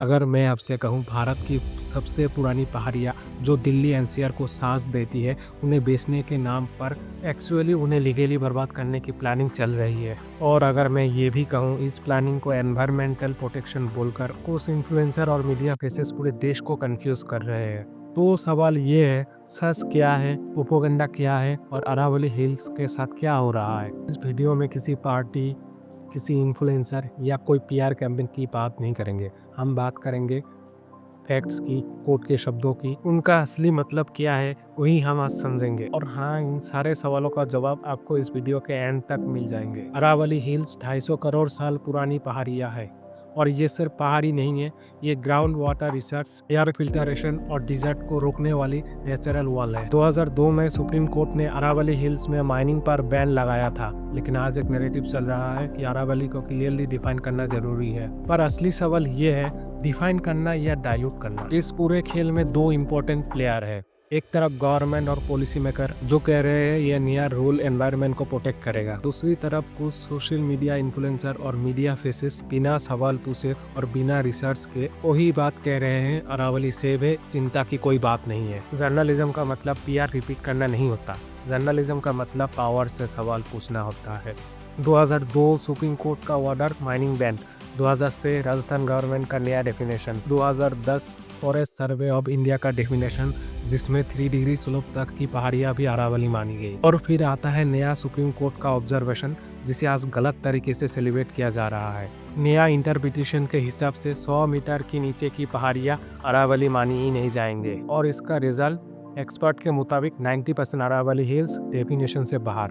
अगर मैं आपसे कहूँ भारत की सबसे पुरानी पहाड़ियाँ जो दिल्ली एनसीआर को सांस देती है, उन्हें बेचने के नाम पर एक्चुअली उन्हें लीगली बर्बाद करने की प्लानिंग चल रही है। और अगर मैं ये भी कहूँ इस प्लानिंग को एनवायरमेंटल प्रोटेक्शन बोलकर कुछ इन्फ्लुएंसर और मीडिया फेसेस पूरे देश को कंफ्यूज कर रहे हैं। तो सवाल ये है, सच क्या है, प्रोपेगेंडा क्या है और अरावली हिल्स के साथ क्या हो रहा है। इस वीडियो में किसी पार्टी, किसी इन्फ्लुएंसर या कोई पीआर कैंपेन की बात नहीं करेंगे। हम बात करेंगे फैक्ट्स की, कोर्ट के शब्दों की, उनका असली मतलब क्या है वही हम आज समझेंगे। और हाँ, इन सारे सवालों का जवाब आपको इस वीडियो के एंड तक मिल जाएंगे। अरावली हिल्स 250 करोड़ साल पुरानी पहाड़ियाँ है और ये सिर्फ पहाड़ी नहीं है, ये ground water research, air filtration और डिजर्ट को रोकने वाली नेचुरल वॉल है। 2002 में सुप्रीम कोर्ट ने अरावली हिल्स में माइनिंग पर बैन लगाया था, लेकिन आज एक नैरेटिव चल रहा है कि अरावली को क्लियरली डिफाइन करना जरूरी है। पर असली सवाल ये है, डिफाइन करना या डाइल्यूट करना। इस पूरे खेल में दो इम्पोर्टेंट प्लेयर है। एक तरफ गवर्नमेंट और पॉलिसी मेकर जो कह रहे हैं ये नया रूल एनवायरनमेंट को प्रोटेक्ट करेगा। दूसरी तरफ कुछ सोशल मीडिया इन्फ्लुएंसर और मीडिया फेसेस बिना सवाल पूछे और बिना रिसर्च के वही बात कह रहे हैं, अरावली सेव है, चिंता की कोई बात नहीं है। जर्नलिज्म का मतलब पीआर रिपीट करना नहीं होता। जर्नलिज्म का मतलब पावर से सवाल पूछना होता है। 2002 सुप्रीम कोर्ट का ऑर्डर, माइनिंग बैन। 2000 से राजस्थान गवर्नमेंट का नया definition. 2010 forest survey of India का डेफिनेशन, जिसमें 3 डिग्री स्लोप तक की पहाड़ियां भी अरावली मानी गई। और फिर आता है नया सुप्रीम कोर्ट का ऑब्जर्वेशन, जिसे आज गलत तरीके से सेलिब्रेट किया जा रहा है। नया इंटरप्रिटेशन के हिसाब से 100 मीटर के नीचे की पहाड़ियां अरावली मानी ही नहीं जाएंगे। और इसका रिजल्ट एक्सपर्ट के मुताबिक 90% अरावली हिल्स डेफिनेशन से बाहर,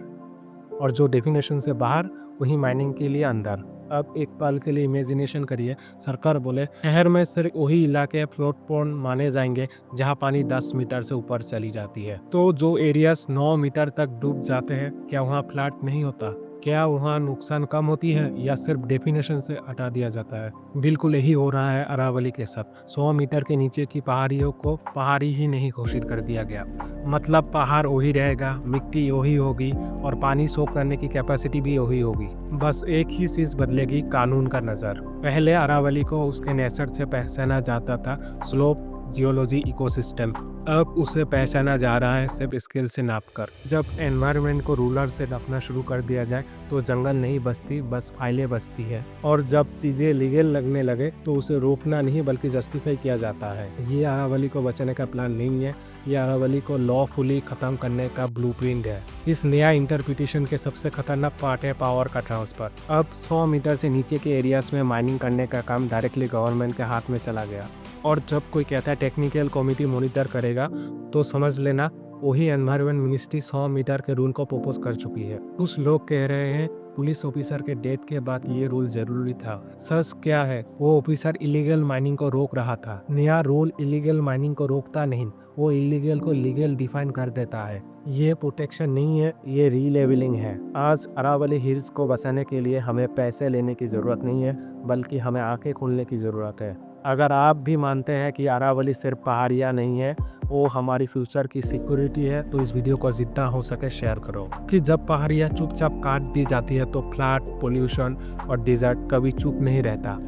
और जो डेफिनेशन से बाहर वही माइनिंग के लिए अंदर। अब एक पल के लिए इमेजिनेशन करिए, सरकार बोले शहर में सिर्फ वही इलाके फ्लोट प्रोन माने जाएंगे जहां पानी 10 मीटर से ऊपर चली जाती है। तो जो एरियाज 9 मीटर तक डूब जाते हैं, क्या वहां फ्लड नहीं होता? क्या वहाँ नुकसान कम होती है या सिर्फ डेफिनेशन से हटा दिया जाता है? बिल्कुल यही हो रहा है अरावली के साथ। 100 मीटर के नीचे की पहाड़ियों को पहाड़ी ही नहीं घोषित कर दिया गया। मतलब पहाड़ वही रहेगा, मिट्टी वही होगी और पानी सोख करने की कैपेसिटी भी वही होगी। बस एक ही चीज बदलेगी, कानून का नजर। पहले अरावली को उसके नेचर से पहचाना जाता था, स्लोप, जियोलॉजी, इकोसिस्टम। अब उसे पहचाना जा रहा है सिर्फ स्केल से नापकर। जब एनवायरनमेंट को रूलर से नापना शुरू कर दिया जाए तो जंगल नहीं बचती, बस फाइलें बचती है। और जब चीजें लीगल लगने लगे तो उसे रोकना नहीं बल्कि जस्टिफाई किया जाता है। ये अरावली को बचाने का प्लान नहीं है, ये अरावली को लॉफुली खत्म करने का ब्लूप्रिंट है। इस नया इंटरप्रिटेशन के सबसे खतरनाक पार्ट है पावर का ट्रांसफर। अब 100 मीटर से नीचे के एरियाज में माइनिंग करने का काम डायरेक्टली गवर्नमेंट के हाथ में चला गया। और जब कोई कहता है टेक्निकल कमेटी मॉनिटर करेगा, तो समझ लेना वही एनवायरनमेंट मिनिस्ट्री 100 मीटर के रूल को प्रपोज कर चुकी है। कुछ लोग कह रहे हैं पुलिस ऑफिसर के डेथ के बाद ये रूल जरूरी था। सच क्या है, वो ऑफिसर इलीगल माइनिंग को रोक रहा था। नया रूल इलीगल माइनिंग को रोकता नहीं, वो इलीगल को लीगल डिफाइन कर देता है। ये प्रोटेक्शन नहीं है, ये रीलेवलिंग है। आज अरावली हिल्स को बचाने के लिए हमें पैसे लेने की जरूरत नहीं है, बल्कि हमें आंखें खोलने की जरूरत है। अगर आप भी मानते हैं कि अरावली सिर्फ पहाड़ियाँ नहीं है, वो हमारी फ्यूचर की सिक्योरिटी है, तो इस वीडियो को जितना हो सके शेयर करो। कि जब पहाड़ियाँ चुपचाप काट दी जाती है तो फ्लड, पोल्यूशन और डिजर्ट कभी चुप नहीं रहता।